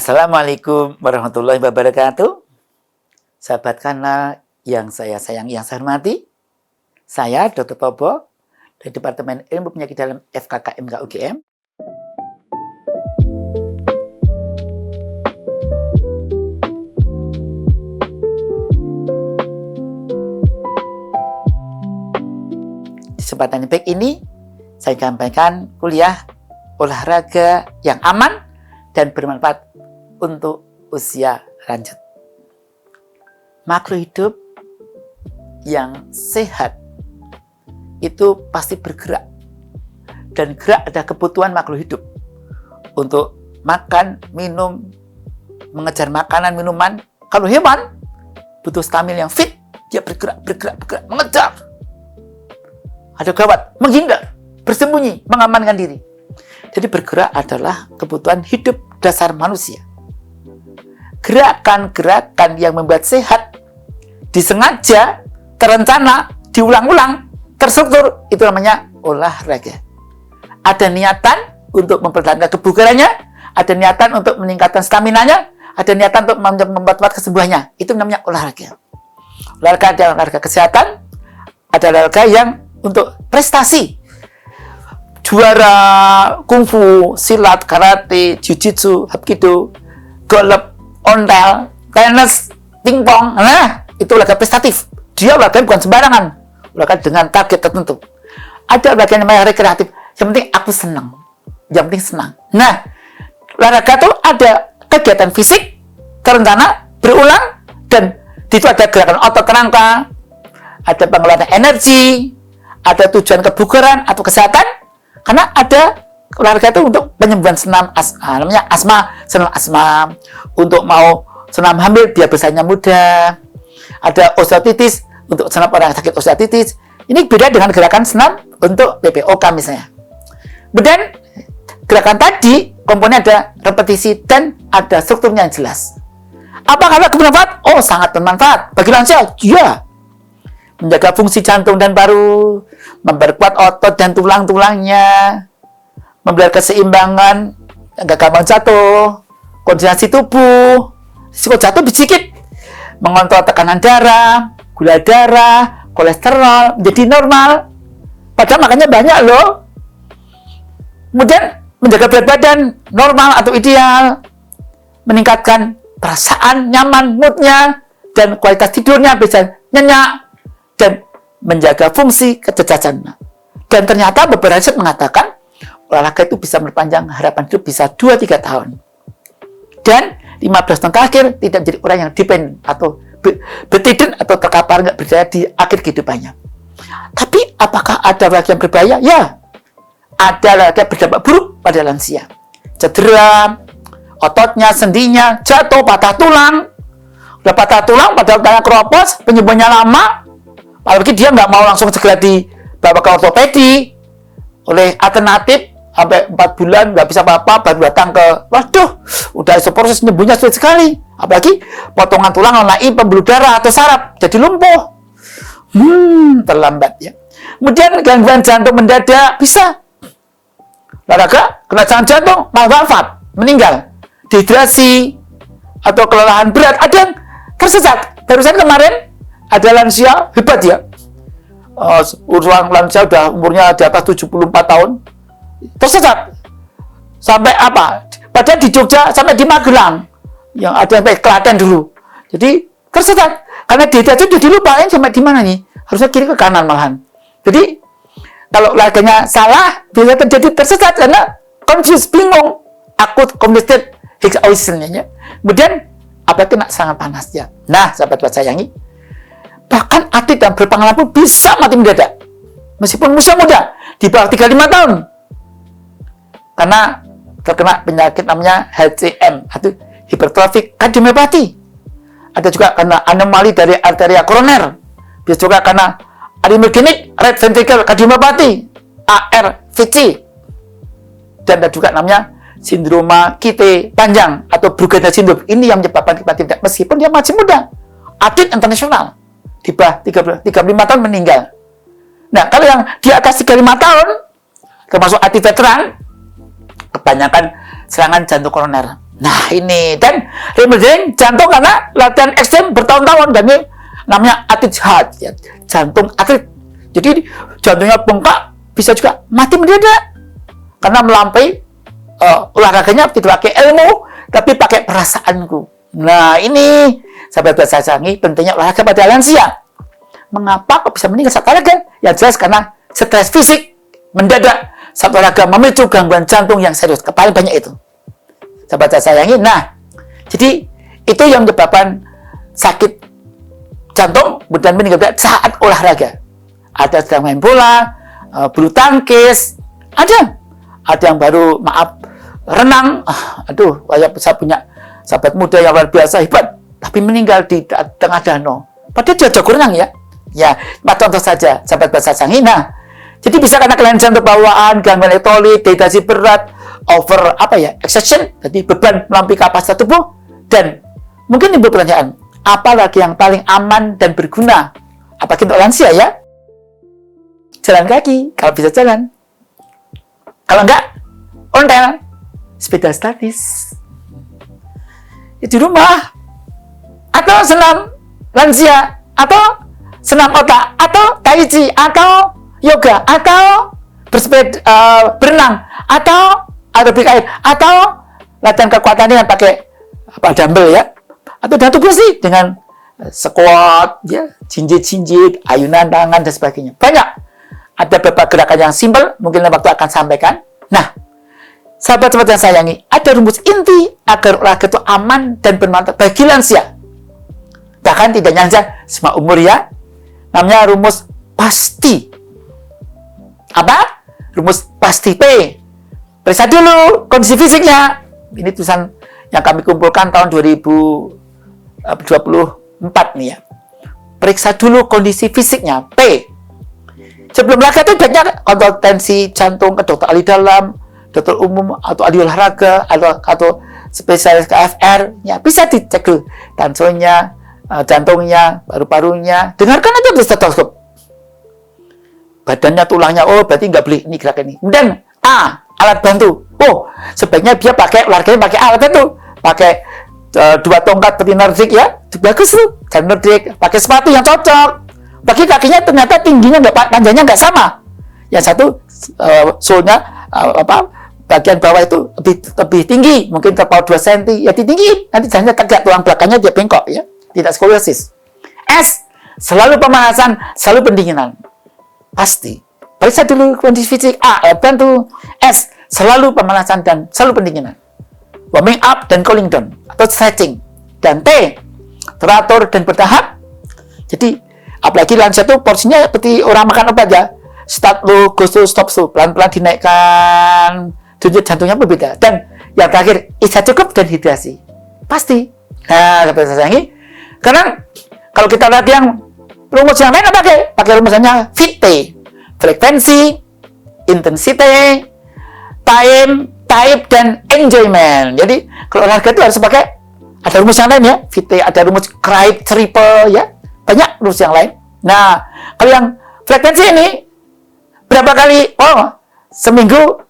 Assalamualaikum warahmatullahi wabarakatuh. Sahabat kanal yang saya sayangi, yang saya hormati. Saya Dr. Tobo dari Departemen Ilmu Penyakit Dalam FKKMK UGM. Di kesempatan yang baik ini, saya sampaikan kuliah olahraga yang aman dan bermanfaat untuk usia lanjut. Makhluk hidup yang sehat itu pasti bergerak, dan gerak adalah kebutuhan makhluk hidup untuk makan, minum, mengejar makanan, minuman. Kalau hewan butuh stamina yang fit, dia bergerak, mengejar. Ada gawat, menghindar, bersembunyi, mengamankan diri. Jadi bergerak adalah kebutuhan hidup dasar manusia. Gerakan-gerakan yang membuat sehat, disengaja, terencana, diulang-ulang, terstruktur, itu namanya olahraga. Ada niatan untuk mempertahankan kebugarannya, ada niatan untuk meningkatkan staminanya, ada niatan untuk membuat kesembuhannya. Itu namanya olahraga. Olahraga adalah olahraga kesehatan, ada olahraga yang untuk prestasi. Juara kungfu, silat, karate, jiu-jitsu, hapkido, golf, ontel, tenis, pingpong. Nah, itu olahraga prestatif. Dia olahraga bukan sembarangan. Olahraga dengan target tertentu. Ada olahraga yang namanya rekreatif. Yang penting aku senang. Yang penting senang. Nah, olahraga itu ada kegiatan fisik, terencana, berulang, dan di itu ada gerakan otot rangka, ada pengelolaan energi, ada tujuan kebugaran atau kesehatan. Karena ada olahraga itu untuk penyembuhan senam asma, namanya senam asma, untuk mau senam hamil biar besarnya mudah. Ada osteoartritis untuk senam orang yang sakit osteoartritis. Ini beda dengan gerakan senam untuk PPOK misalnya. Kemudian gerakan tadi komponen ada repetisi dan ada strukturnya yang jelas. Apakah bermanfaat? Oh, sangat bermanfaat bagi lansia. Ya. Menjaga fungsi jantung dan paru, memperkuat otot dan tulang-tulangnya, memberikan keseimbangan, nggak gampang jatuh, koordinasi tubuh, risiko jatuh sedikit, mengontrol tekanan darah, gula darah, kolesterol menjadi normal. Padahal makannya banyak loh. Kemudian menjaga berat badan normal atau ideal, meningkatkan perasaan nyaman, moodnya, dan kualitas tidurnya bisa nyenyak, dan menjaga fungsi kecerdasan. Dan ternyata beberapa riset mengatakan olahraga itu bisa memperpanjang harapan hidup bisa 2-3 tahun. Dan 15 tahun terakhir tidak menjadi orang yang dependen atau bedridden atau terkapar nggak berdaya di akhir kehidupannya. Tapi apakah ada olahraga yang berbahaya? Ya, ada olahraga berdampak buruk pada lansia. Cedera, ototnya, sendinya, jatuh, patah tulang. Udah patah tulang, padahal tangan keropos, penyembuhannya lama. Apalagi dia nggak mau langsung segera dibawa ke ortopedi. Oleh alternatif, sampai 4 bulan nggak bisa apa-apa, baru datang ke, waduh, udah proses nyembuhnya sulit sekali. Apalagi potongan tulang mengenai pembuluh darah atau saraf, jadi lumpuh. Terlambat ya. Kemudian gangguan jantung mendadak, bisa. Olahraga, kena serangan jantung, malah wafat, meninggal. Dehidrasi, atau kelelahan berat, ada yang tersesat. Barusan kemarin, ada lansia hebat ya. Orang lansia udah umurnya di atas 74 tahun. Tersesat. Sampai apa? Padahal di Jogja sampai di Magelang. Yang ada sampai Klaten dulu. Jadi tersesat. Karena dia itu udah dilupain sampai di mana nih? Harusnya kiri ke kanan malahan. Jadi kalau olahraganya salah, bisa terjadi tersesat karena confused, bingung. Akut complicated exhaustion-nya. Kemudian apa kena serangan panas ya. Nah, sahabat sayangi, bahkan atlet yang berpengalaman pun bisa mati mendadak. Meskipun usia muda, di bawah 35 tahun. Karena terkena penyakit namanya HCM, atau hypertrophic cardiomyopathy. Ada juga karena anomali dari arteria koroner. Bisa juga karena arrhythmogenic right ventricular cardiomyopathy, ARVC. Dan ada juga namanya sindroma Kite panjang atau Brugada syndrome. Ini yang menyebabkan kematian meskipun dia masih muda. Atlet internasional. Di bawah 35 tahun meninggal. Nah, kalau yang di atas 35 tahun, termasuk atlet veteran, kebanyakan serangan jantung koroner. Nah, ini. Dan remodeling jantung karena latihan ekstrem bertahun-tahun. Dan ini namanya atlet heart, ya. Jantung atlet. Jadi jantungnya bengkak, bisa juga mati mendadak. Karena melampaui olahraganya tidak pakai ilmu, tapi pakai perasaanku. Nah, ini sahabat saya sayangi, pentingnya olahraga pada lansia. Mengapa kok bisa meninggal saat olahraga? Ya jelas karena stres fisik mendadak saat olahraga memicu gangguan jantung yang serius. Paling banyak itu. Sahabat saya sayangi. Nah, jadi itu yang menyebabkan sakit jantung dan meninggal saat olahraga. Ada sedang main bola, bulu tangkis, ada yang baru renang. Aduh, saya punya sahabat muda yang luar biasa hebat, tapi meninggal di tengah danau. Padahal dia jago renang ya. Ya, contoh saja, sahabat saya sayangi. Nah, jadi bisa karena kelainan jantung bawaan, gangguan elektrolit, dehidrasi berat, exertion, jadi beban melampaui kapasitas tubuh, dan mungkin timbul pertanyaan, apa lagi yang paling aman dan berguna? Apalagi untuk lansia ya? Jalan kaki, kalau bisa jalan. Kalau enggak, ontel, sepeda statis. Di rumah, atau senam lansia, atau senam otak, atau tai chi, atau yoga, atau berenang, atau aerobik air, atau latihan kekuatan dengan pakai dumbbell ya, atau dengan tubuh sih dengan squat, ya, jinjit, ayunan tangan dan sebagainya. Banyak. Ada beberapa gerakan yang simpel, mungkin waktu akan sampaikan. Nah, sahabat-sahabat yang sayangi, ada rumus inti agar olahraga itu aman dan bermanfaat bagi lansia. Bahkan tidak hanya semua umur ya. Namanya rumus pasti. Apa? Rumus pasti P. Periksa dulu kondisi fisiknya. Ini tulisan yang kami kumpulkan tahun 2024 nih ya. Periksa dulu kondisi fisiknya, P. Sebelum olahraga itu baiknya kontrol tensi jantung ke dokter ahli dalam, dokter umum atau ahli olahraga atau spesialis KFR. Ya, bisa dicek dulu tensinya, jantungnya, paru-parunya. Dengarkan aja di stetoskop. Badannya, tulangnya, oh berarti nggak boleh ini gerakan ini. Kemudian alat bantu. Oh, sebaiknya dia pakai olahraganya pakai alat itu, pakai 2 tongkat seperti nordic ya, bagus tuh, kan nordic. Pakai sepatu yang cocok. Bagi kakinya ternyata tingginya panjangnya nggak sama. Yang satu soalnya bagian bawah itu lebih tinggi, mungkin ke bawah 2 cm, ya ditinggiin. Nanti jangan tegak, tulang belakangnya dia bengkok ya, tidak skoliosis. S, selalu pemanasan, selalu pendinginan. Pasti. Periksa dulu kondisi fisik. A, alat bantu. S, selalu pemanasan dan selalu pendinginan. Warming up dan cooling down atau stretching. Dan T, teratur dan bertahap. Jadi apalagi lansia itu porsinya seperti orang makan obat ya. Start low, go slow, stop slow. Pelan-pelan dinaikkan. Denyut jantungnya berbeda. Dan yang terakhir, istirahat cukup dan hidrasi. Pasti. Nah, seperti saya sayangi. Karena kalau kita lihat yang rumus yang lain apa pakai rumusnya FIT. Frekuensi, intensity, time, type, dan enjoyment. Jadi kalau olahraga itu harus pakai ada rumus yang lain ya. FIT, ada rumus Cripe, triple ya. Banyak rumus yang lain. Nah, kalau yang frekuensi ini berapa kali? Oh, seminggu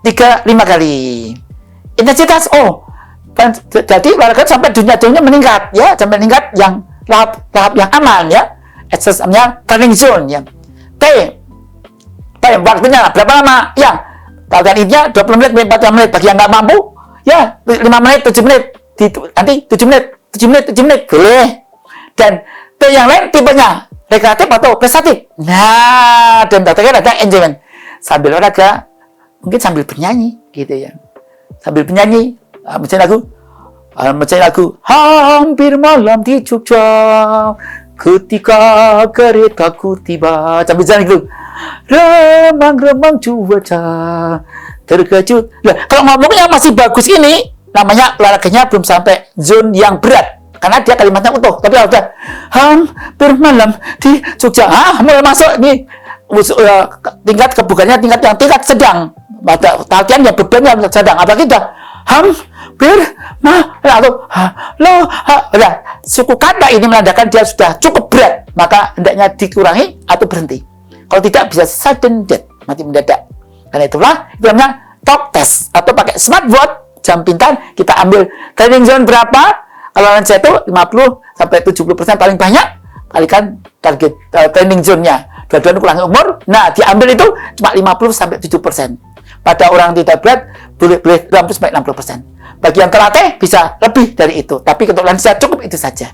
3-5 kali. Intensitas, jadi olahraga sampai dunia meningkat ya, sampai meningkat yang tahap yang aman ya. Exercise namanya training zone ya. Time waktunya berapa lama? Ya, target intinya 20 menit, 40 menit. Bagi yang nggak mampu, ya 5 menit, 7 menit. Nanti 7 menit, boleh. Dan yang lain tipenya rekreatif atau prestatif. Nah, dan terakhir ada enjoyment. Sambil olahraga, mungkin sambil bernyanyi, gitu ya. Sambil bernyanyi, mencari lagu Hampir Malam di Jogja, ketika keretaku tiba. Sambil jalan gitu. Remang-remang cuaca, terkejut. Nah, kalau ngomongnya masih bagus ini, namanya olahraganya belum sampai zone yang berat. Karena dia kalimatnya utuh, tapi kalau udah hampir malam di Jogja, mulai masuk ini tingkat kebugarannya tingkat sedang. Pada latihan ya bebannya sedang. Apalagi udah hampir atau suku kata ini menandakan dia sudah cukup berat, maka hendaknya dikurangi atau berhenti. Kalau tidak bisa sudden death, mati mendadak. Karena itu namanya talk test atau pakai smartwatch jam pintar, kita ambil training zone berapa. Kalau lansia itu 50-70% paling banyak, kalikan target training zone-nya. Dua-duanya kurangi umur, nah diambil itu cuma 50-70%. Pada orang tidak berat, boleh 50-60%. Bagi yang terlatih, bisa lebih dari itu. Tapi untuk lansia cukup itu saja.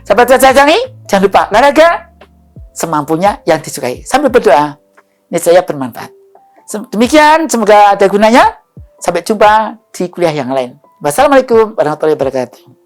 Sahabat saya sayangi, jangan lupa olahraga semampunya yang disukai. Sambil berdoa, ini saya bermanfaat. Demikian, semoga ada gunanya. Sampai jumpa di kuliah yang lain. Wassalamualaikum warahmatullahi wabarakatuh.